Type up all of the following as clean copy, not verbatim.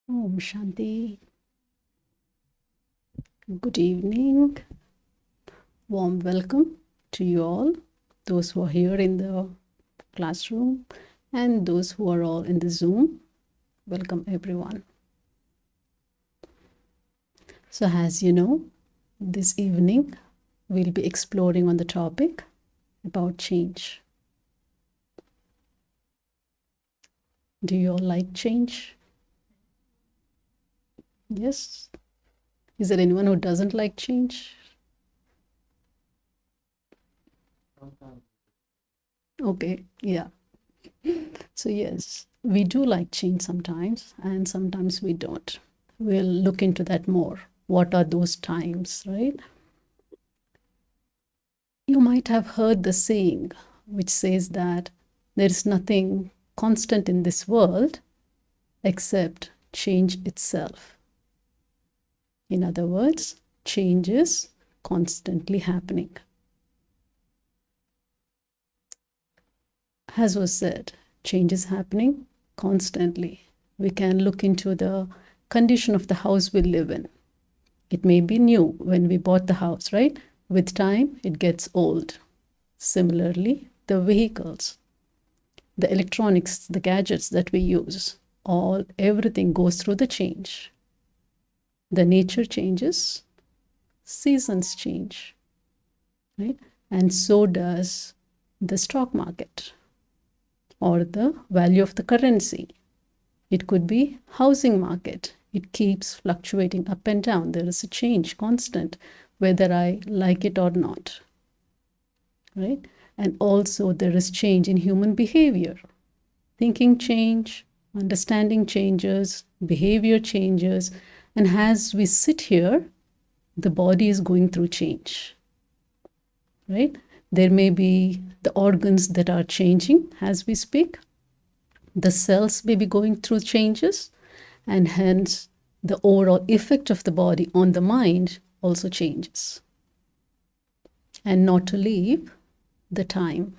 Om Shanti. Good evening. Warm welcome to you all, those who are here in the classroom and those who are all in the Zoom. Welcome everyone. So as you know, this evening we'll be exploring on the topic about change. Do you all like change? Yes? Is there anyone who doesn't like change? Okay, yeah. So yes, we do like change sometimes and sometimes we don't. We'll look into that more. What are those times, right? You might have heard the saying which says that there is nothing constant in this world except change itself. In other words, change is constantly happening. As was said, change is happening constantly. We can look into the condition of the house we live in. It may be new when we bought the house, right? With time, it gets old. Similarly, the vehicles, the electronics, the gadgets that we use, everything goes through the change. The nature changes, seasons change, right? And so does the stock market or the value of the currency. It could be housing market. It keeps fluctuating up and down. There is a change constant, whether I like it or not, right? And also there is change in human behavior. Thinking change, understanding changes, behavior changes, and as we sit here, the body is going through change, right? There may be the organs that are changing as we speak. The cells may be going through changes, and hence the overall effect of the body on the mind also changes. And not to leave the time.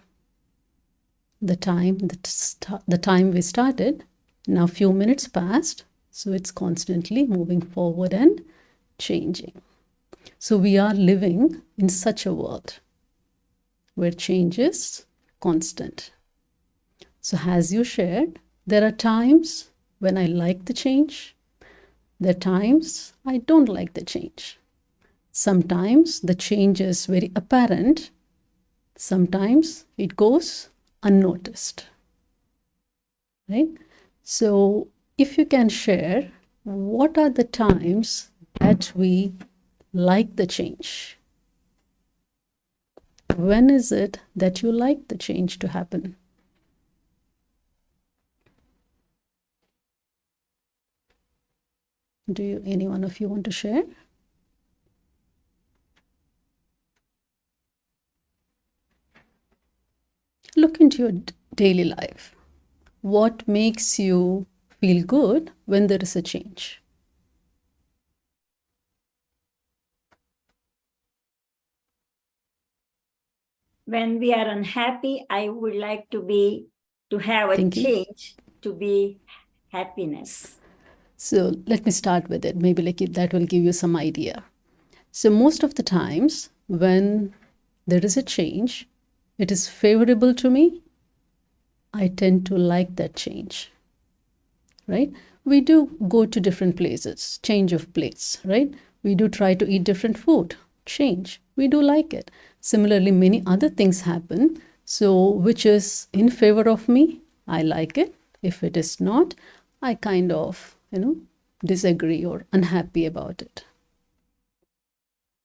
The time we started, now few minutes passed, so it's constantly moving forward and changing. So we are living in such a world where change is constant. So as you shared, there are times when I like the change. There are times I don't like the change. Sometimes the change is very apparent. Sometimes it goes unnoticed, right? So if you can share, what are the times that we like the change? When is it that you like the change to happen? Do any one of you want to share? Look into your daily life. What makes you feel good when there is a change? When we are unhappy, I would like to have a change to be happiness. So let me start with it. Maybe that will give you some idea. So most of the times when there is a change, it is favorable to me. I tend to like that change, right? We do go to different places, change of place, right? We do try to eat different food, change. We do like it. Similarly, many other things happen. So which is in favor of me, I like it. If it is not, I kind of, disagree or unhappy about it,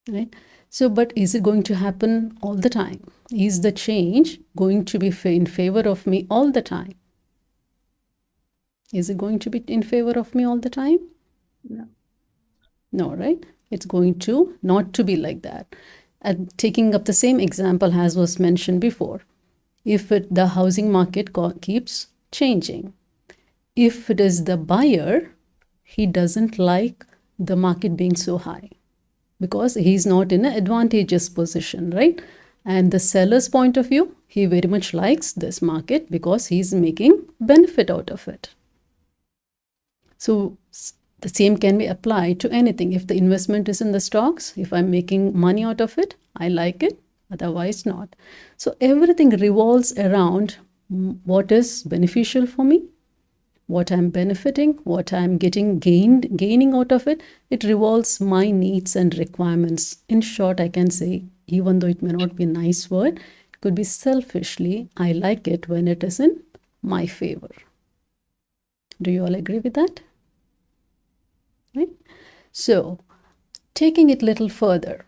right? So, but is it going to happen all the time? Is the change going to be in favor of me all the time? Is it going to be in favor of me all the time? No. No, right? It's going to not to be like that. And taking up the same example as was mentioned before, if the housing market keeps changing, if it is the buyer, he doesn't like the market being so high because he's not in an advantageous position, right? And the seller's point of view, he very much likes this market because he's making benefit out of it. So the same can be applied to anything. If the investment is in the stocks, if I'm making money out of it, I like it, otherwise not. So everything revolves around what is beneficial for me, what I'm benefiting, what I'm gaining out of it. It revolves my needs and requirements. In short, I can say, even though it may not be a nice word, it could be selfishly, I like it when it is in my favor. Do you all agree with that? Right? So, taking it a little further,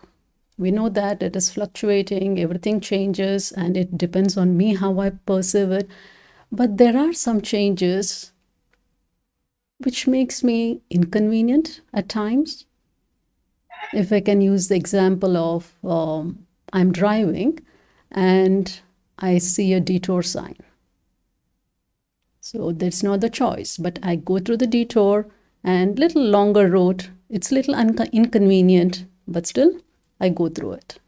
we know that it is fluctuating, everything changes, and it depends on me how I perceive it. But there are some changes which makes me inconvenient at times. If I can use the example of I'm driving and I see a detour sign. So that's not the choice, but I go through the detour and little longer road. It's little inconvenient, but still I go through it.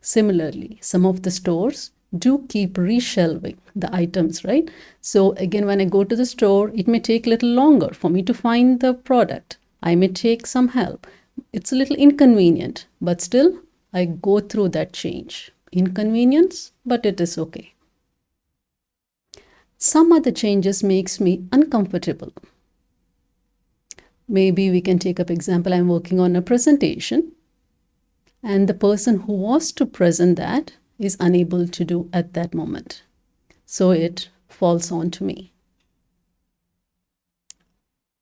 Similarly, some of the stores do keep reshelving the items, right? So again, when I go to the store, it may take a little longer for me to find the product. I may take some help. It's a little inconvenient, but still I go through that change. Inconvenience, but it is okay. Some other changes makes me uncomfortable. Maybe we can take up example, I'm working on a presentation and the person who was to present that is unable to do at that moment. So it falls on to me.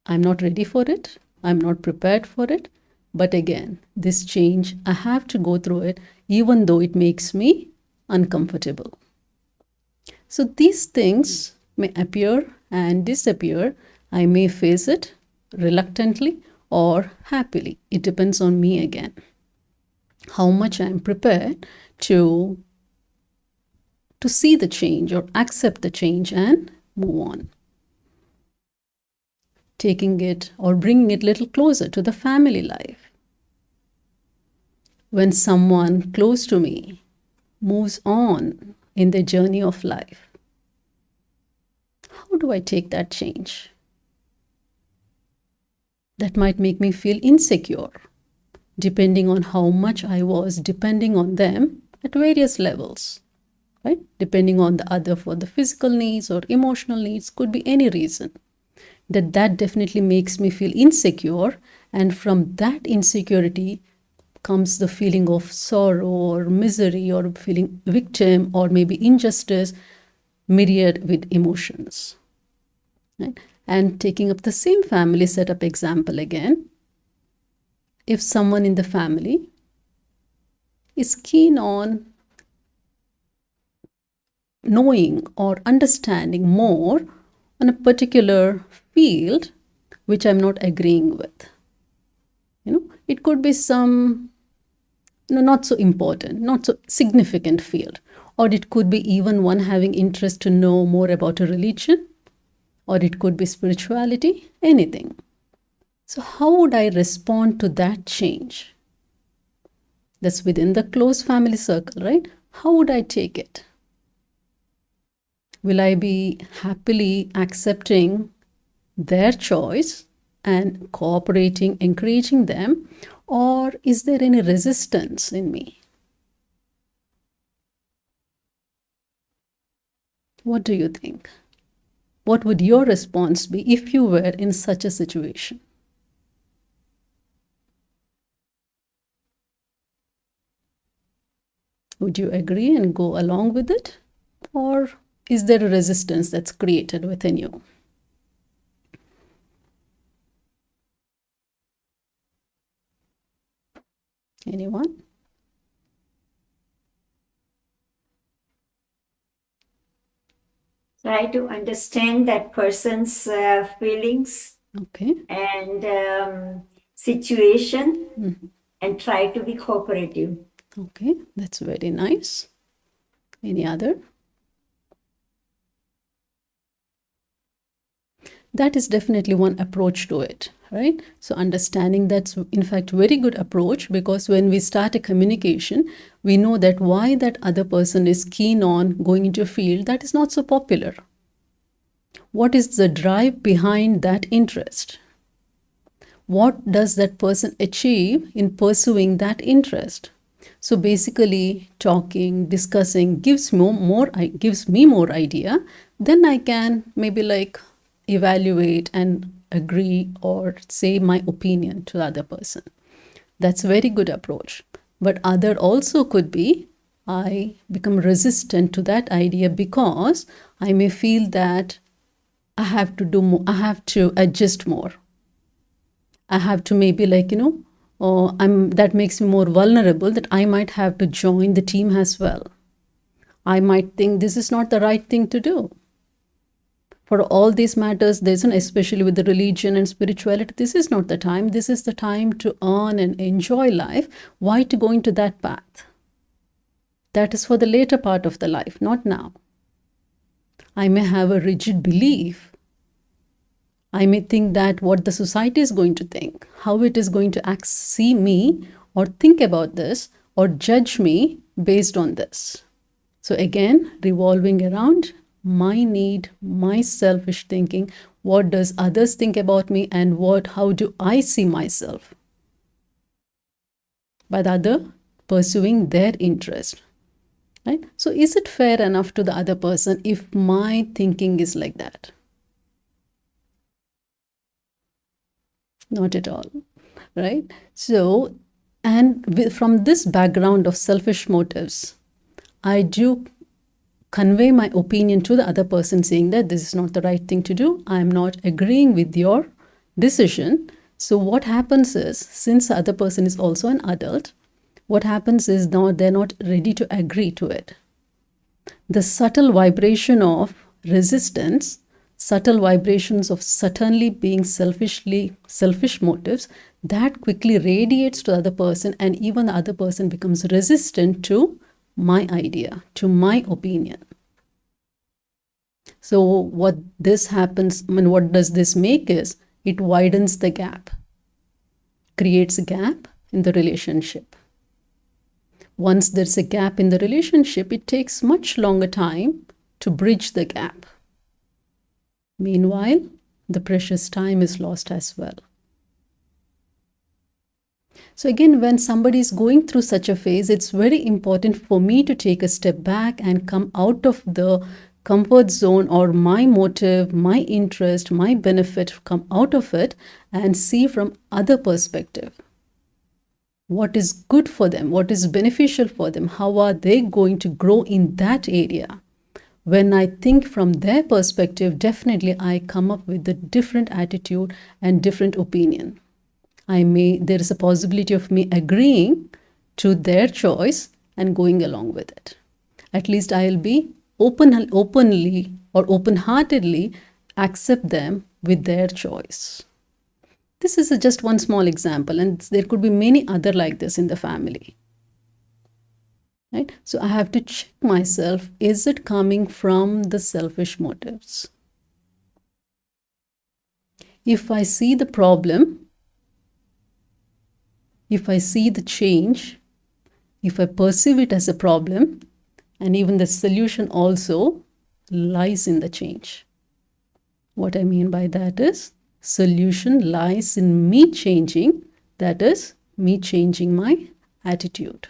I'm not ready for it. I'm not prepared for it. But again, this change, I have to go through it even though it makes me uncomfortable. So these things may appear and disappear. I may face it reluctantly or happily. It depends on me again. How much I'm prepared to see the change or accept the change and move on. Taking it or bringing it a little closer to the family life. When someone close to me moves on in their journey of life, how do I take that change? That might make me feel insecure, depending on how much I was depending on them at various levels, right? Depending on the other for the physical needs or emotional needs, could be any reason. That definitely makes me feel insecure, and from that insecurity comes the feeling of sorrow or misery or feeling victim or maybe injustice, myriad with emotions. Right? And taking up the same family setup example again, if someone in the family is keen on knowing or understanding more on a particular field which I'm not agreeing with, it could be some not so important, not so significant field, or it could be even one having interest to know more about a religion, or it could be spirituality, anything. So how would I respond to that change? That's within the close family circle, right? How would I take it? Will I be happily accepting their choice and cooperating, encouraging them, or is there any resistance in me? What do you think? What would your response be if you were in such a situation? Would you agree and go along with it? Or is there a resistance that's created within you? Anyone? Try to understand that person's feelings and situation and try to be cooperative. Okay, that's very nice. Any other? That is definitely one approach to it, right? So understanding that's in fact very good approach, because when we start a communication, we know that why that other person is keen on going into a field that is not so popular. What is the drive behind that interest? What does that person achieve in pursuing that interest? So basically, talking, discussing gives me more idea. Then I can maybe like evaluate and agree or say my opinion to the other person. That's a very good approach. But other also could be I become resistant to that idea because I may feel that I have to do more, I have to adjust more. I have to maybe like, that makes me more vulnerable that I might have to join the team as well. I might think this is not the right thing to do. For all these matters, there's an, especially with the religion and spirituality, this is not the time. This is the time to earn and enjoy life. Why to go into that path? That is for the later part of the life, not now. I may have a rigid belief. I may think that what the society is going to think, how it is going to see me or think about this or judge me based on this. So again, revolving around my need, my selfish thinking, what does others think about me and how do I see myself? By the other pursuing their interest. Right? So is it fair enough to the other person if my thinking is like that? Not at all, right? So, and from this background of selfish motives, I do convey my opinion to the other person saying that this is not the right thing to do. I'm not agreeing with your decision. So what happens is, since the other person is also an adult, what happens is now they're not ready to agree to it. The subtle vibration of resistance, subtle vibrations of certainly being selfish motives, that quickly radiates to the other person, and even the other person becomes resistant to my idea, to my opinion. So what this happens, I mean, what does this make is, it widens the gap, creates a gap in the relationship. Once there's a gap in the relationship, it takes much longer time to bridge the gap. Meanwhile, the precious time is lost as well. So again, when somebody is going through such a phase, it's very important for me to take a step back and come out of the comfort zone or my motive, my interest, my benefit, come out of it and see from other perspective. What is good for them? What is beneficial for them? How are they going to grow in that area? When I think from their perspective, definitely I come up with a different attitude and different opinion. There is a possibility of me agreeing to their choice and going along with it. At least I'll be openly or open-heartedly accept them with their choice. This is just one small example, and there could be many other like this in the family. Right? So I have to check myself, is it coming from the selfish motives? If I see the problem, if I see the change, if I perceive it as a problem, and even the solution also lies in the change. What I mean by that is, solution lies in me changing, that is, me changing my attitude.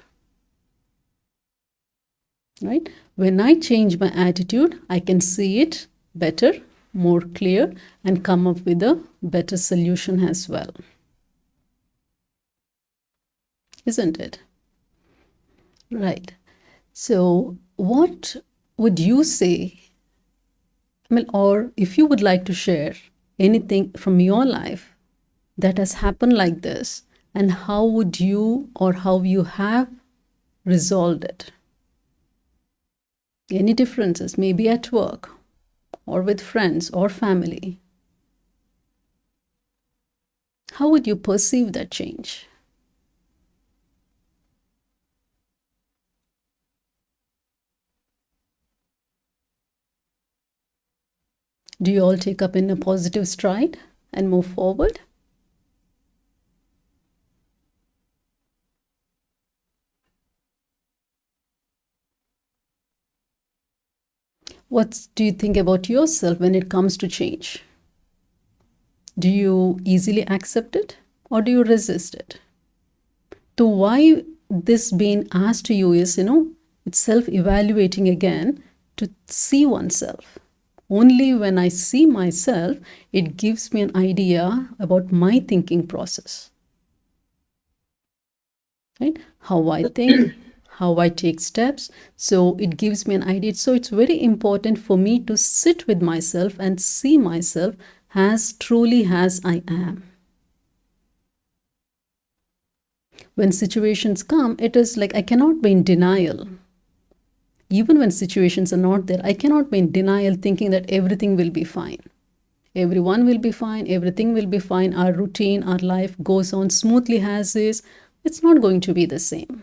Right? When I change my attitude, I can see it better, more clear, and come up with a better solution as well. Isn't it? Right. So what would you say, I mean, or if you would like to share anything from your life that has happened like this, and how would you or how you have resolved it? Any differences, maybe at work or with friends or family? How would you perceive that change? Do you all take up in a positive stride and move forward? What do you think about yourself when it comes to change? Do you easily accept it or do you resist it? So why this being asked to you is, it's self-evaluating again to see oneself. Only when I see myself, it gives me an idea about my thinking process. Right? How I think, how I take steps. So it gives me an idea. So it's very important for me to sit with myself and see myself as truly as I am. When situations come, it is like I cannot be in denial. Even when situations are not there, I cannot be in denial thinking that everything will be fine. Everyone will be fine, everything will be fine, our routine, our life goes on smoothly as is. It's not going to be the same.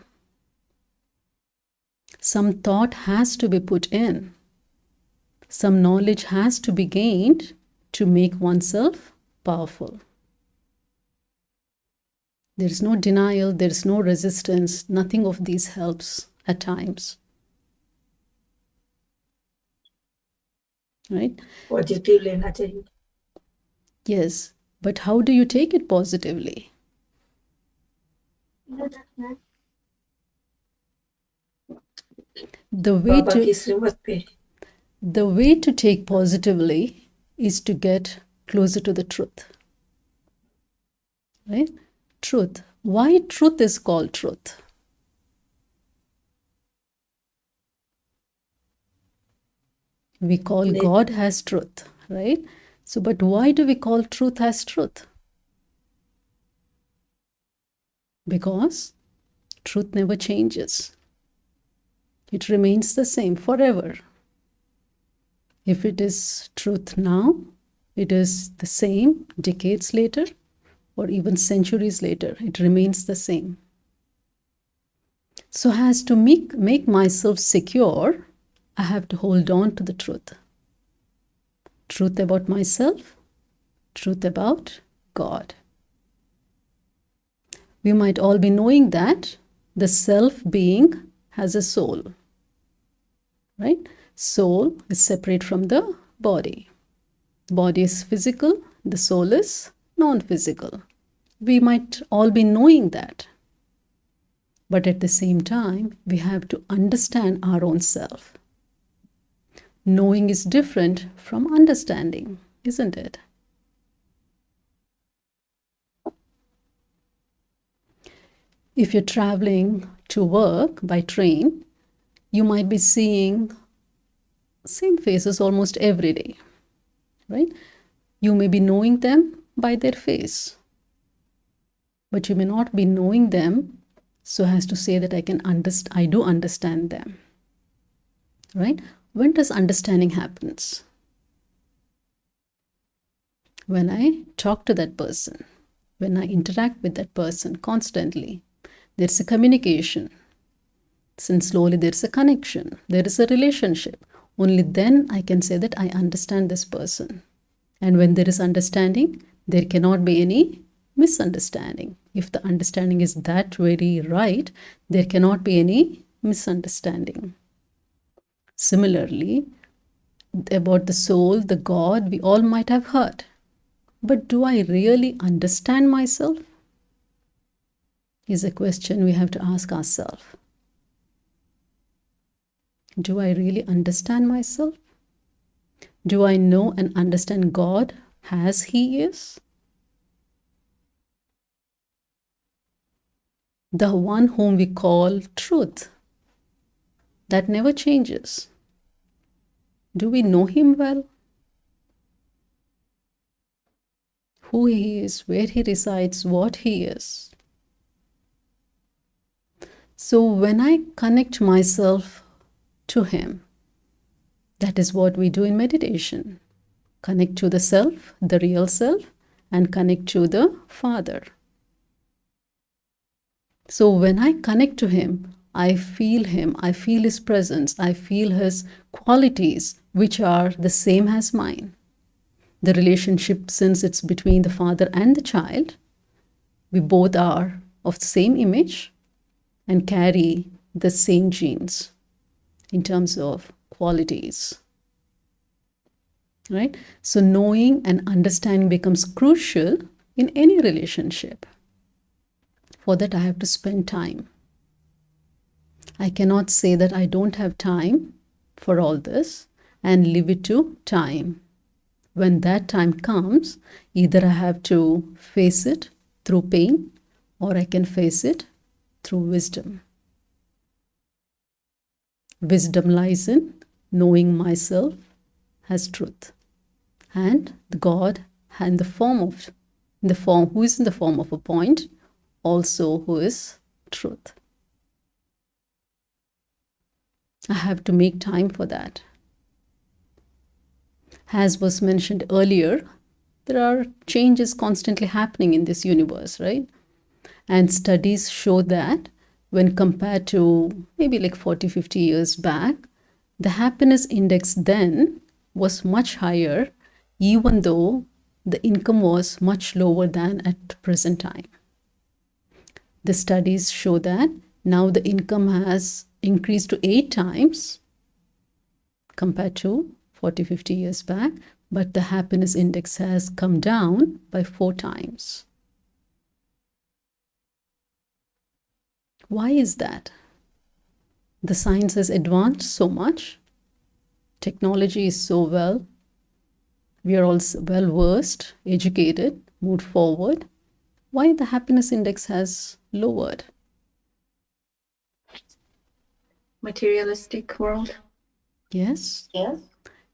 Some thought has to be put in. Some knowledge has to be gained to make oneself powerful. There is no denial, there is no resistance, nothing of these helps at times. Right? Positive लेना चाहिए. Yes, but how do you take it positively? The way to take positively is to get closer to the truth. Right? Truth. Why truth is called truth? We call God as truth, right? So, but why do we call truth as truth? Because truth never changes. It remains the same forever. If it is truth now, it is the same decades later or even centuries later. It remains the same. So as to make myself secure, I have to hold on to the truth. Truth about myself, truth about God. We might all be knowing that the self being has a soul, right? Soul is separate from the body. Body is physical, the soul is non-physical. We might all be knowing that. But at the same time, we have to understand our own self. Knowing is different from understanding, isn't it? If you're traveling to work by train, you might be seeing same faces almost every day, right? You may be knowing them by their face, but you may not be knowing them so as to say that I do understand them, right? When does understanding happens? When I talk to that person, when I interact with that person constantly, there's a communication. Since slowly there's a connection, there is a relationship. Only then I can say that I understand this person. And when there is understanding, there cannot be any misunderstanding. If the understanding is that very right, there cannot be any misunderstanding. Similarly, about the soul, the God, we all might have heard. But do I really understand myself? Is a question we have to ask ourselves. Do I really understand myself? Do I know and understand God as He is? The one whom we call truth, that never changes. Do we know Him well? Who He is, where He resides, what He is. So when I connect myself to Him, that is what we do in meditation. Connect to the self, the real self, and connect to the Father. So when I connect to Him, I feel Him, I feel His presence, I feel His qualities, which are the same as mine. The relationship, since it's between the father and the child, we both are of the same image and carry the same genes in terms of qualities. right? So knowing and understanding becomes crucial in any relationship. For that, I have to spend time. I cannot say that I don't have time for all this and leave it to time. When that time comes, either I have to face it through pain or I can face it through wisdom. Wisdom lies in knowing myself as truth, and the God in the form who is in the form of a point, also who is truth. I have to make time for that. As was mentioned earlier, there are changes constantly happening in this universe, right? And studies show that when compared to maybe like 40, 50 years back, the happiness index then was much higher, even though the income was much lower than at present time. The studies show that now the income has increased to 8 times compared to 40, 50 years back, but the happiness index has come down by 4 times. Why is that? The science has advanced so much. Technology is so well. We are all well versed, educated, moved forward. Why the happiness index has lowered? Materialistic world. Yes. Yes.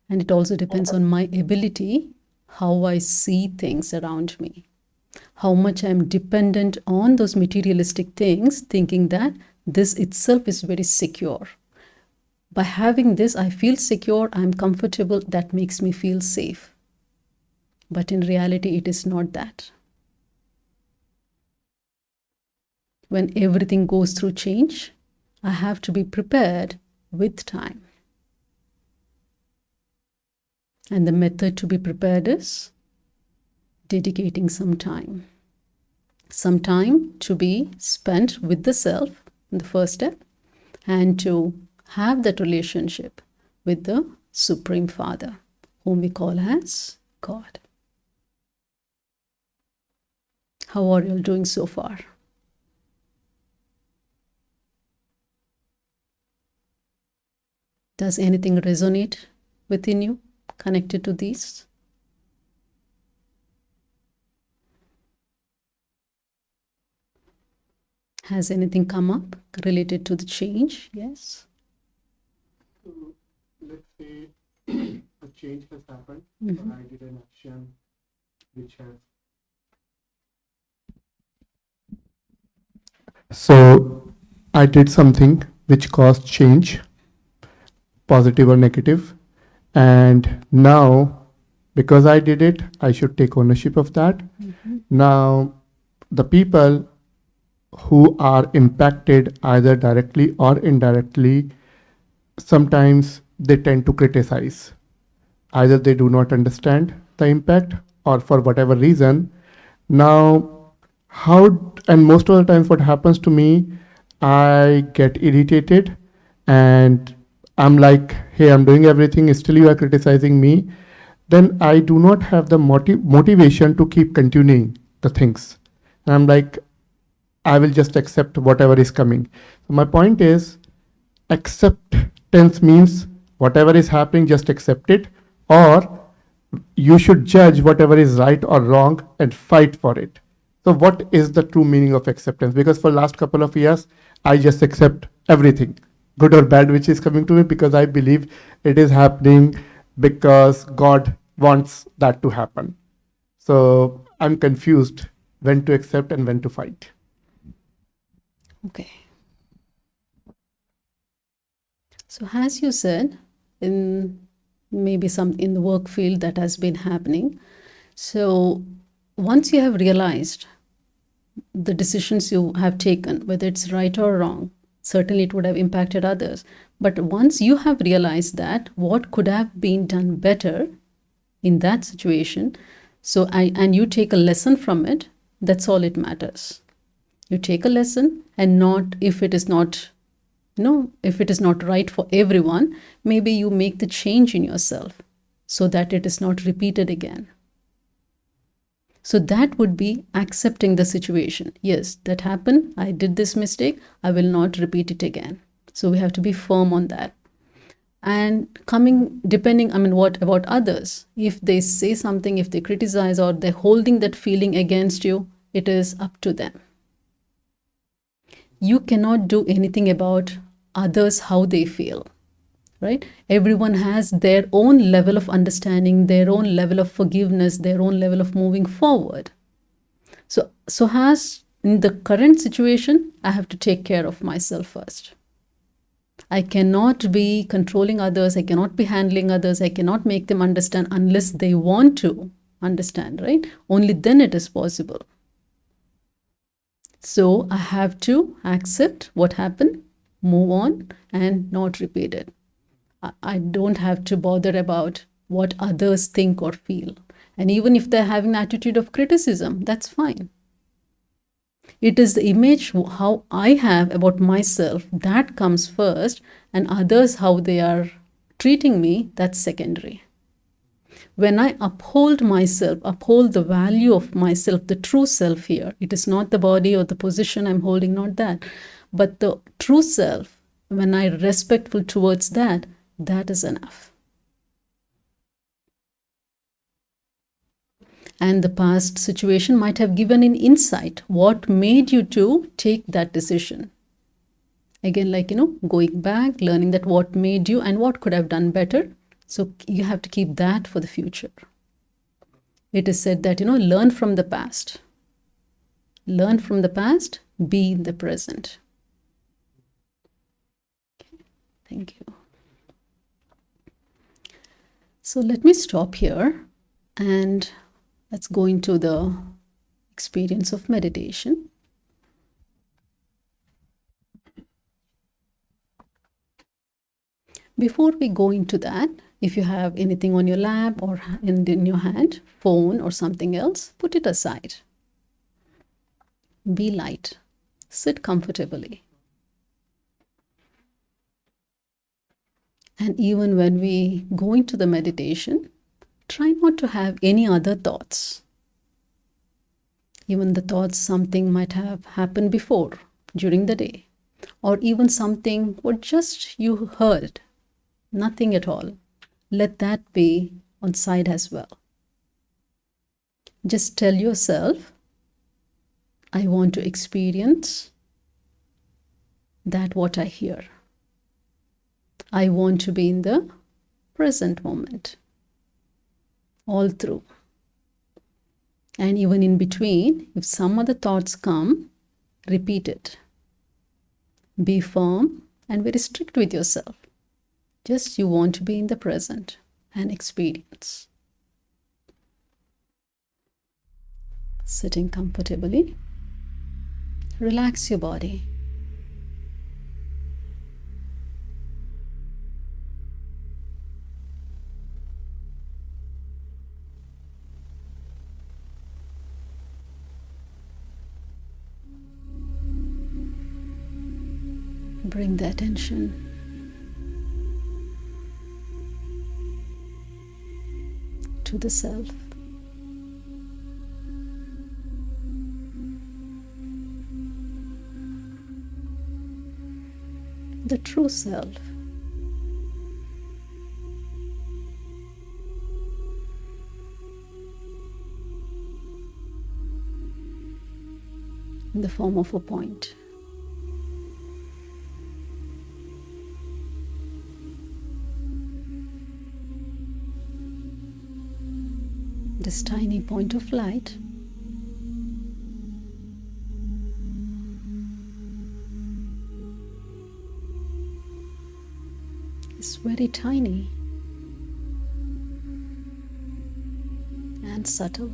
And it also depends on my ability, how I see things around me, how much I'm dependent on those materialistic things, thinking that this itself is very secure. By having this, I feel secure, I'm comfortable, that makes me feel safe. But in reality, it is not that. When everything goes through change, I have to be prepared with time. And the method to be prepared is dedicating some time. Some time to be spent with the self in the first step, and to have that relationship with the Supreme Father, whom we call as God. How are you all doing so far? Does anything resonate within you connected to these? Has anything come up related to the change? Yes. So let's say a change has happened, or I did an action which has. So I did something which caused change, positive or negative, and now because I did it, I should take ownership of that. Now, the people who are impacted either directly or indirectly, sometimes they tend to criticize. Either they do not understand the impact, or for whatever reason. Now, and most of the times what happens to me, I get irritated and I'm like, hey, I'm doing everything, still you are criticizing me. Then I do not have the motivation to keep continuing the things. And I'm like, I will just accept whatever is coming. So my point is, acceptance means whatever is happening, just accept it, or you should judge whatever is right or wrong and fight for it. So what is the true meaning of acceptance? Because for last couple of years, I just accept everything, good or bad, which is coming to me, because I believe it is happening because God wants that to happen. So I'm confused when to accept and when to fight. Okay. So as you said, in maybe some in the work field that has been happening. So once you have realized the decisions you have taken, whether it's right or wrong, certainly it would have impacted others. But once you have realized that, what could have been done better in that situation, and you take a lesson from it, that's all it matters. You take a lesson, and not if it is not, if it is not right for everyone, maybe you make the change in yourself. so that it is not repeated again. So that would be accepting the situation. Yes, that happened. I did this mistake. I will not repeat it again. So we have to be firm on that. And depending, what about others? If they say something, if they criticize, or they're holding that feeling against you, it is up to them. You cannot do anything about others, how they feel, right? Everyone has their own level of understanding, their own level of forgiveness, their own level of moving forward. So as in the current situation, I have to take care of myself first. I cannot be controlling others. I cannot be handling others. I cannot make them understand unless they want to understand, right? Only then it is possible. So I have to accept what happened, move on, and not repeat it. I don't have to bother about what others think or feel. And even if they're having an attitude of criticism, that's fine. It is the image how I have about myself that comes first, and others how they are treating me, that's secondary. When I uphold myself, uphold the value of myself, the true self here, it is not the body or the position I'm holding, not that, but the true self, when I'm respectful towards that, that is enough. And the past situation might have given an insight. What made you to take that decision? Again, going back, learning that what made you and what could have done better. So you have to keep that for the future. It is said that, learn from the past. Learn from the past, be in the present. Okay, thank you. So let me stop here and let's go into the experience of meditation. Before we go into that, if you have anything on your lap or in your hand, phone or something else, put it aside. Be light. Sit comfortably. And even when we go into the meditation, try not to have any other thoughts. Even the thoughts something might have happened before during the day, or even something what just you heard, nothing at all. Let that be on side as well. Just tell yourself, I want to experience that what I hear. I want to be in the present moment, all through. And even in between, if some other thoughts come, repeat it. Be firm and very strict with yourself. Just you want to be in the present and experience. Sitting comfortably, relax your body. Bring the attention to the self. The true self. In the form of a point. This tiny point of light is very tiny and subtle.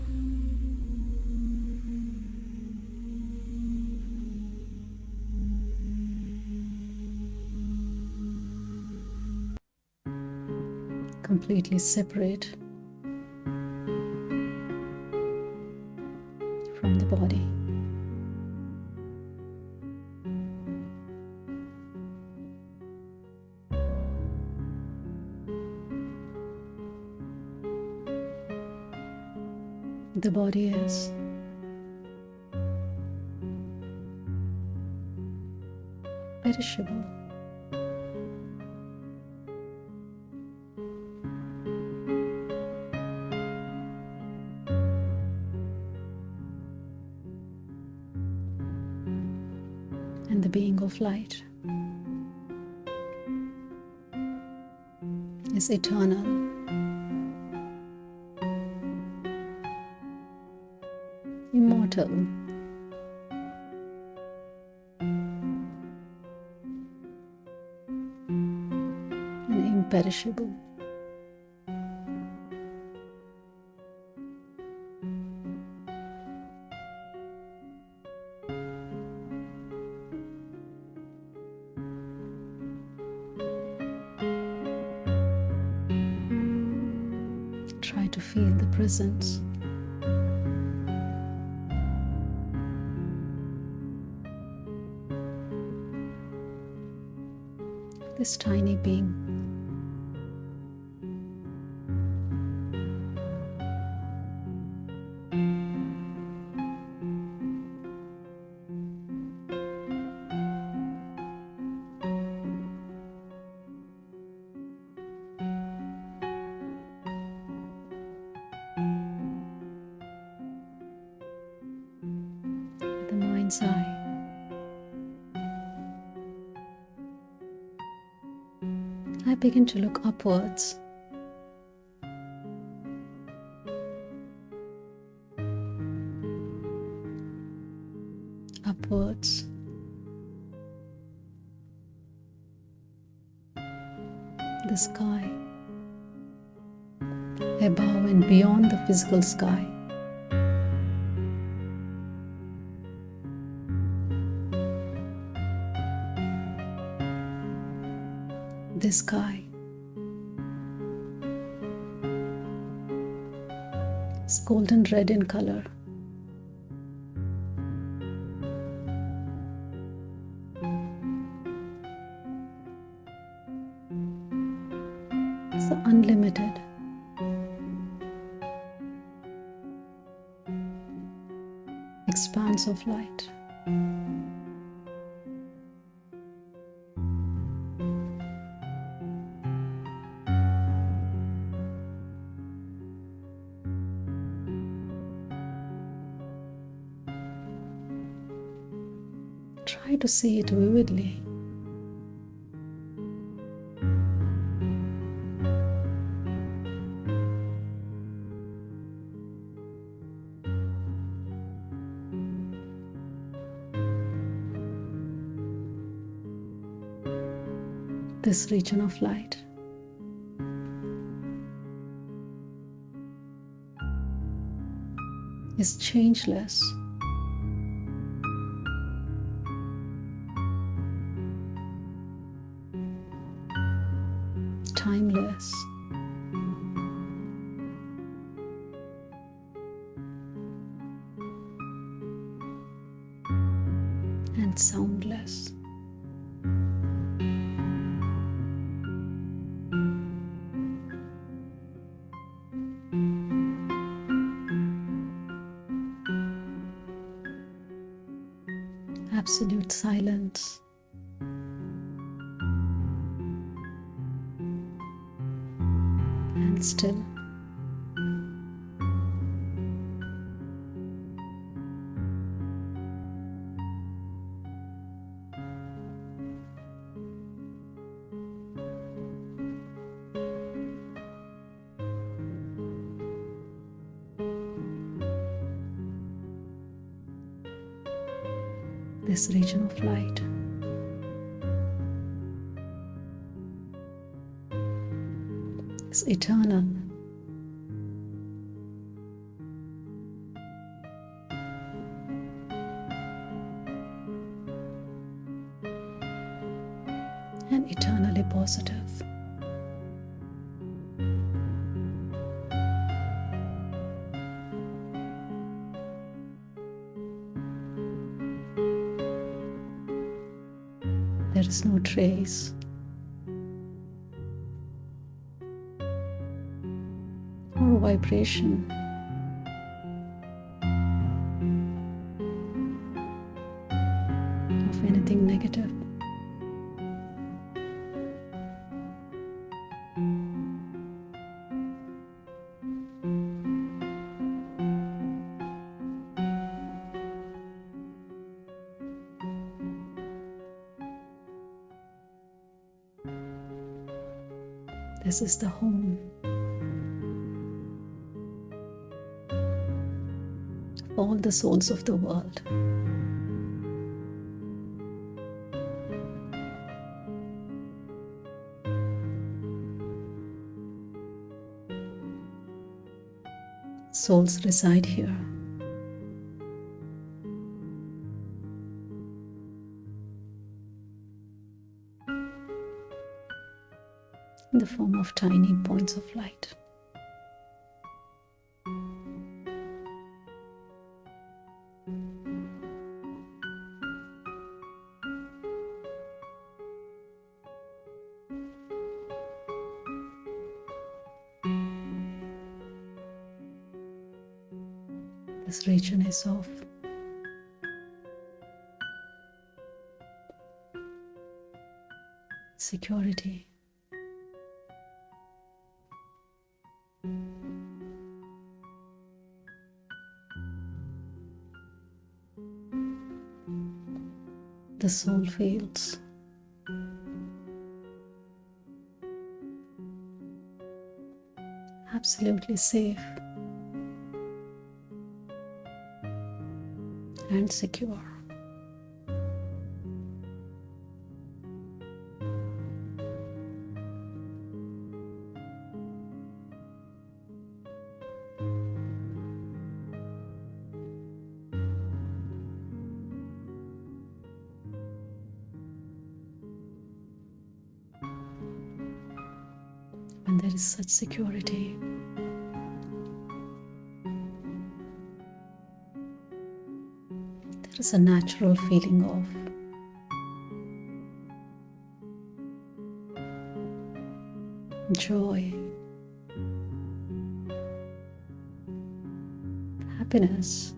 Completely separate from the body. The body is. Perishable. And the being of light is eternal, immortal, and imperishable. Try to feel the presence. This tiny being. The mind's eye. I begin to look upwards. Upwards. The sky. Above and beyond the physical sky. The sky is golden red in color. It's the unlimited. Expanse of light. Try to see it vividly. This region of light is changeless. Timeless. And soundless. Absolute silence. And still. This region of light is eternal. And eternally positive. There is no trace or vibration negative. This is the home of all the souls of the world. Souls reside here. In the form of tiny points of light. This region is of security. The soul feels absolutely safe and secure. When there is such security, there is a natural feeling of joy, happiness,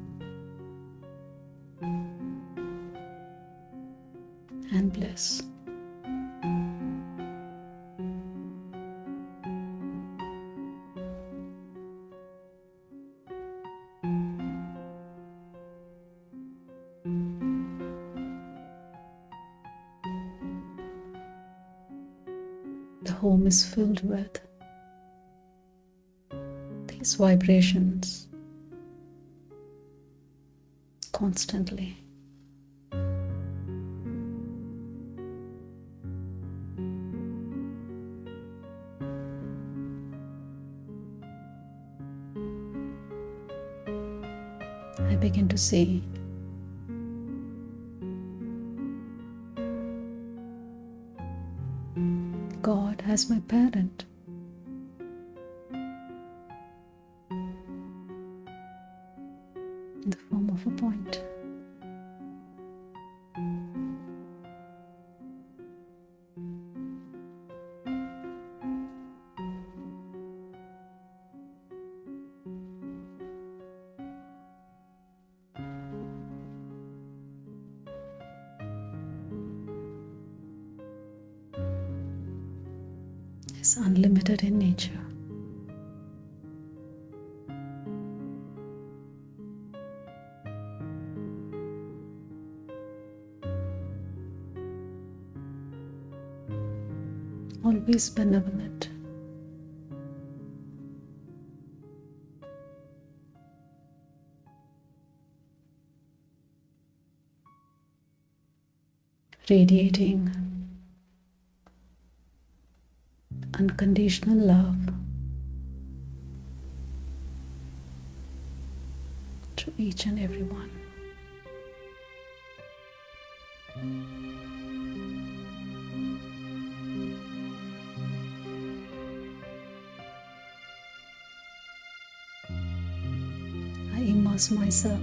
and bliss. The home is filled with these vibrations constantly. I begin to see God as my parent. In the form of a point. Is unlimited in nature. Always benevolent. Radiating unconditional love to each and every one. I immerse myself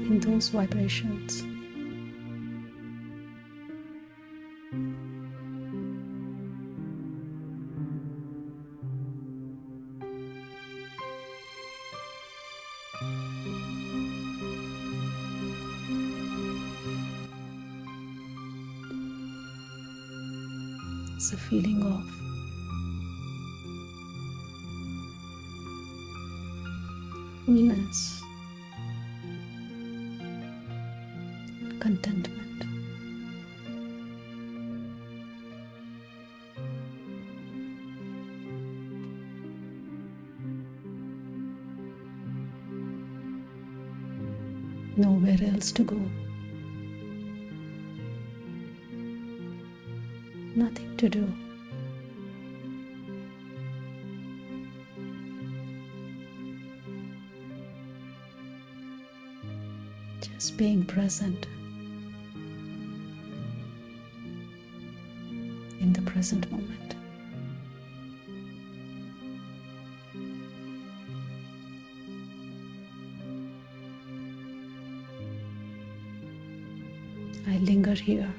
in those vibrations. It's a feeling of fullness, contentment. Nowhere else to go. Nothing to do. Just being present in the present moment. I linger here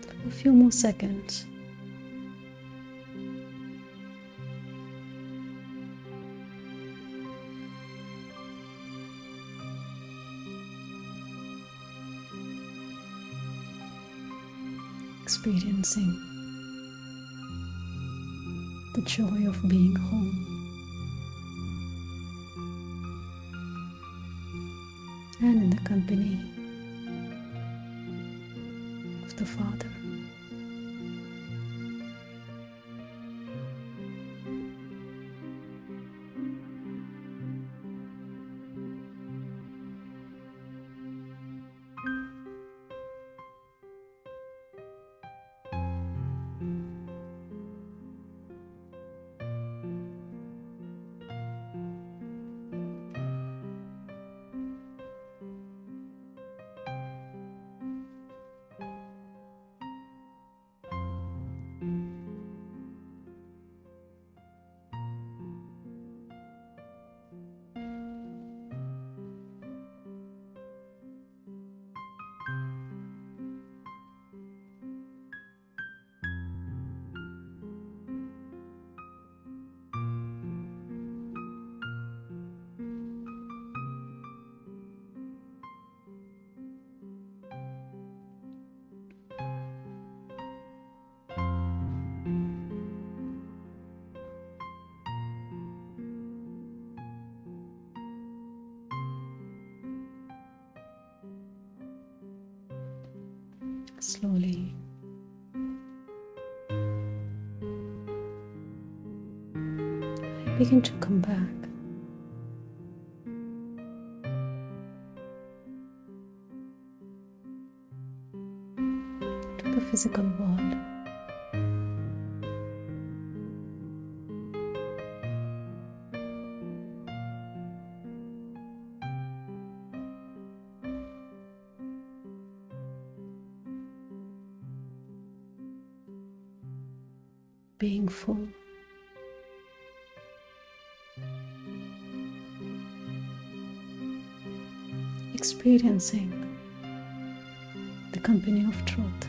for a few more seconds. Experiencing the joy of being home and in the company of the Father. Slowly I begin to come back to the physical world. Being full. Experiencing the company of truth.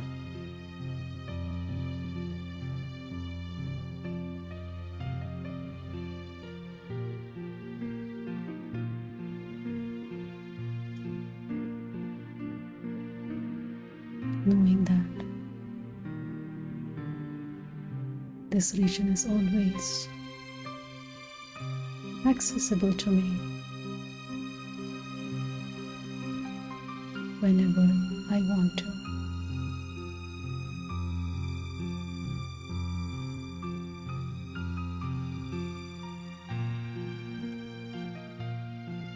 Knowing that this region is always accessible to me whenever I want to.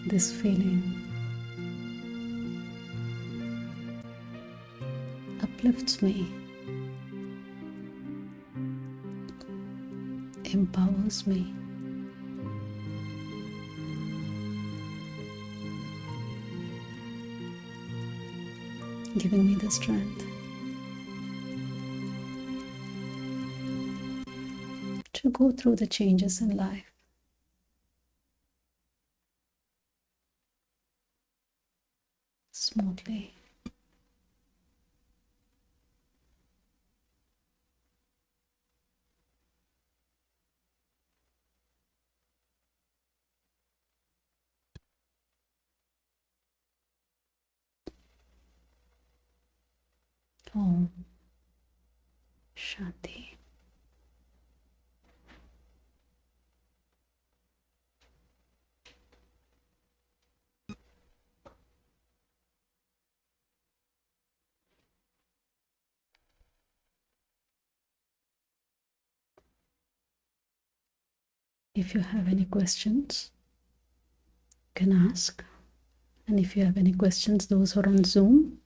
This feeling uplifts me, empowers me, giving me the strength to go through the changes in life smoothly. Om Shanti. If you have any questions, you can ask. And if you have any questions, those who are on Zoom,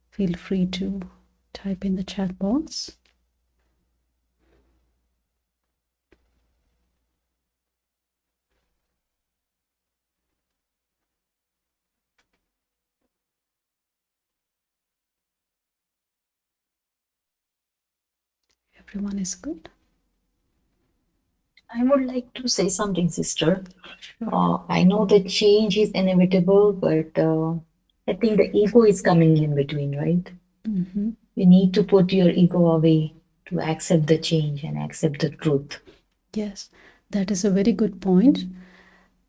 feel free to type in the chat box. Everyone is good. I would like to say something, sister. Sure. I know that change is inevitable, but I think the ego is coming in between, right? Mm-hmm. You need to put your ego away to accept the change and accept the truth. Yes, that is a very good point.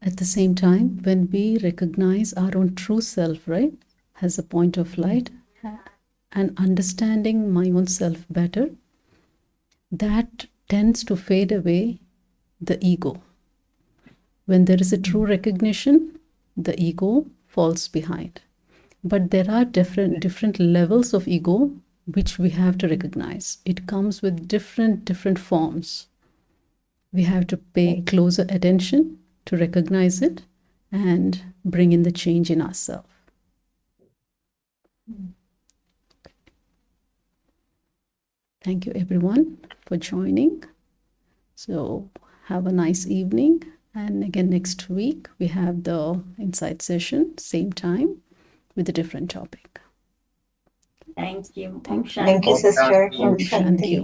At the same time, when we recognize our own true self, right, as a point of light, and understanding my own self better, that tends to fade away the ego. When there is a true recognition, the ego falls behind. But there are different levels of ego which we have to recognize. It comes with different forms. We have to pay closer attention to recognize it and bring in the change in ourselves. Thank you everyone for joining. So have a nice evening. And again, next week we have the insight session, same time, with a different topic. Thank you. Thank you. Thank you, sister. Om Shanti.